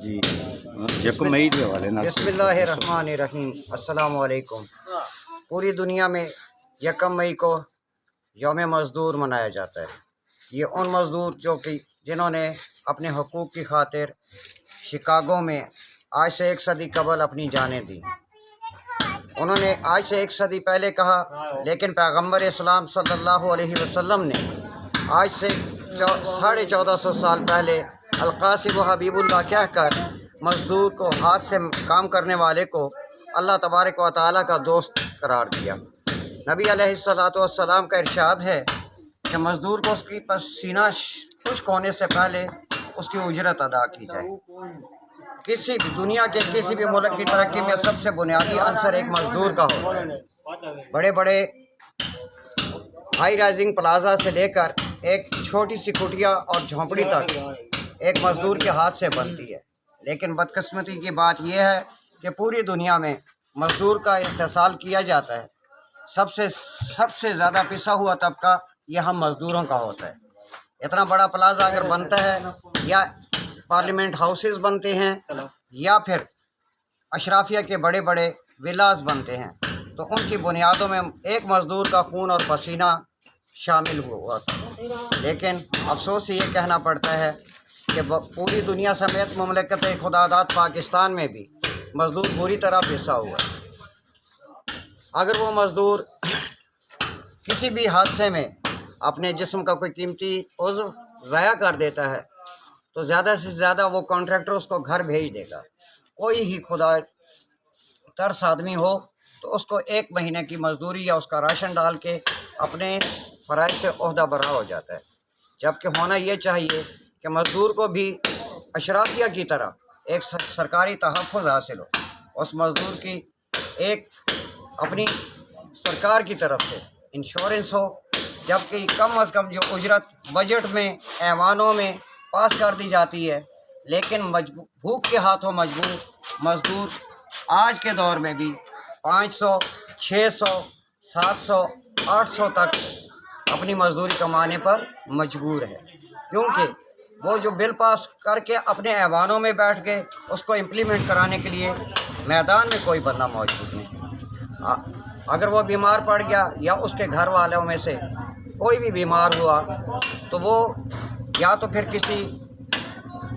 جی یکم مئی کے حوالے نال بسم اللہ الرحمن الرحیم۔ السلام علیکم۔ پوری دنیا میں یکم مئی کو یوم مزدور منایا جاتا ہے۔ یہ ان مزدور جنہوں نے اپنے حقوق کی خاطر شکاگو میں آج سے 1 صدی قبل اپنی جانیں دی۔ انہوں نے آج سے 1 صدی پہلے کہا، لیکن پیغمبر اسلام صلی اللہ علیہ وسلم نے آج سے 1450 سال پہلے القاسم و حبیب اللہ کہہ کر مزدور کو، ہاتھ سے کام کرنے والے کو اللہ تبارک و تعالیٰ کا دوست قرار دیا۔ نبی علیہ السلام کا ارشاد ہے کہ مزدور کو اس کی پسینہ خشک ہونے سے پہلے اس کی اجرت ادا کی جائے۔ کسی بھی دنیا کے کسی بھی ملک کی ترقی میں سب سے بنیادی عنصر ایک مزدور کا ہوتا ہے۔ بڑے بڑے ہائی رائزنگ پلازا سے لے کر ایک چھوٹی سی کٹیا اور جھونپڑی تک ایک مزدور کے ہاتھ سے بنتی ہے، لیکن بدقسمتی کی بات یہ ہے کہ پوری دنیا میں مزدور کا استحصال کیا جاتا ہے۔ سب سے زیادہ پسا ہوا طبقہ یہ ہم مزدوروں کا ہوتا ہے۔ اتنا بڑا پلازا اگر بنتا ہے، یا پارلیمنٹ ہاؤسز بنتے ہیں، یا پھر اشرافیہ کے بڑے بڑے ولاز بنتے ہیں، تو ان کی بنیادوں میں ایک مزدور کا خون اور پسینہ شامل ہوا تھا۔ لیکن افسوس یہ کہنا پڑتا ہے کہ پوری دنیا سمیت مملکت خدا داد پاکستان میں بھی مزدور بری طرح پسا ہوا ہے۔ اگر وہ مزدور کسی بھی حادثے میں اپنے جسم کا کوئی قیمتی عضو ضائع کر دیتا ہے تو زیادہ سے زیادہ وہ کانٹریکٹر اس کو گھر بھیج دے گا۔ کوئی ہی خدا ترس آدمی ہو تو اس کو 1 مہینے کی مزدوری یا اس کا راشن ڈال کے اپنے فرائض سے عہدہ برا ہو جاتا ہے۔ جبکہ ہونا یہ چاہیے کہ مزدور کو بھی اشرافیہ کی طرح ایک سرکاری تحفظ حاصل ہو، اس مزدور کی ایک اپنی سرکار کی طرف سے انشورنس ہو، جبکہ کم از کم جو اجرت بجٹ میں ایوانوں میں پاس کر دی جاتی ہے، لیکن بھوک کے ہاتھوں مزدور آج کے دور میں بھی 500، 600، 700، 800 تک اپنی مزدوری کمانے پر مجبور ہے، کیونکہ وہ جو بل پاس کر کے اپنے ایوانوں میں بیٹھ کے اس کو امپلیمنٹ کرانے کے لیے میدان میں کوئی بندہ موجود نہیں۔ اگر وہ بیمار پڑ گیا یا اس کے گھر والوں میں سے کوئی بھی بیمار ہوا تو وہ یا تو پھر کسی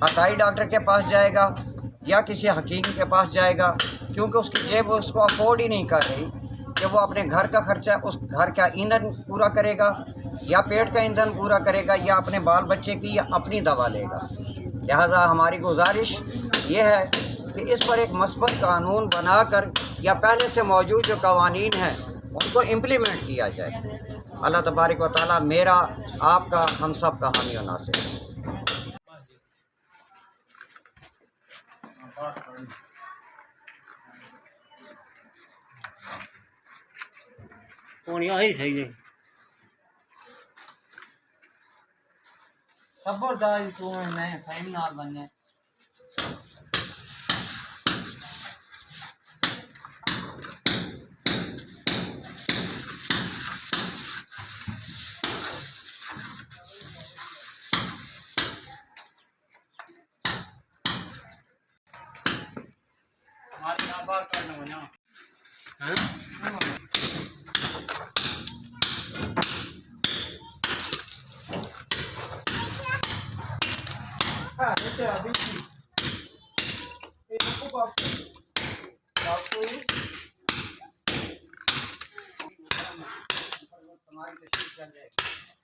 عطائی ڈاکٹر کے پاس جائے گا یا کسی حکیم کے پاس جائے گا، کیونکہ اس کی جیب اس کو افورڈ ہی نہیں کر رہی کہ وہ اپنے گھر کا خرچہ، اس گھر کا ایندھن پورا کرے گا، یا پیٹ کا ایندھن پورا کرے گا، یا اپنے بال بچے کی یا اپنی دوا لے گا۔ لہٰذا ہماری گزارش یہ ہے کہ اس پر ایک مثبت قانون بنا کر یا پہلے سے موجود جو قوانین ہیں ان کو امپلیمنٹ کیا جائے۔ اللہ تبارک و تعالیٰ میرا، آپ کا، ہم سب کا حامی و ناصر ہے۔ خبردار تو میں فائن نال بننے ہماری یہاں بار کرنا ہونا تمہاری تشریف چل جائے گی۔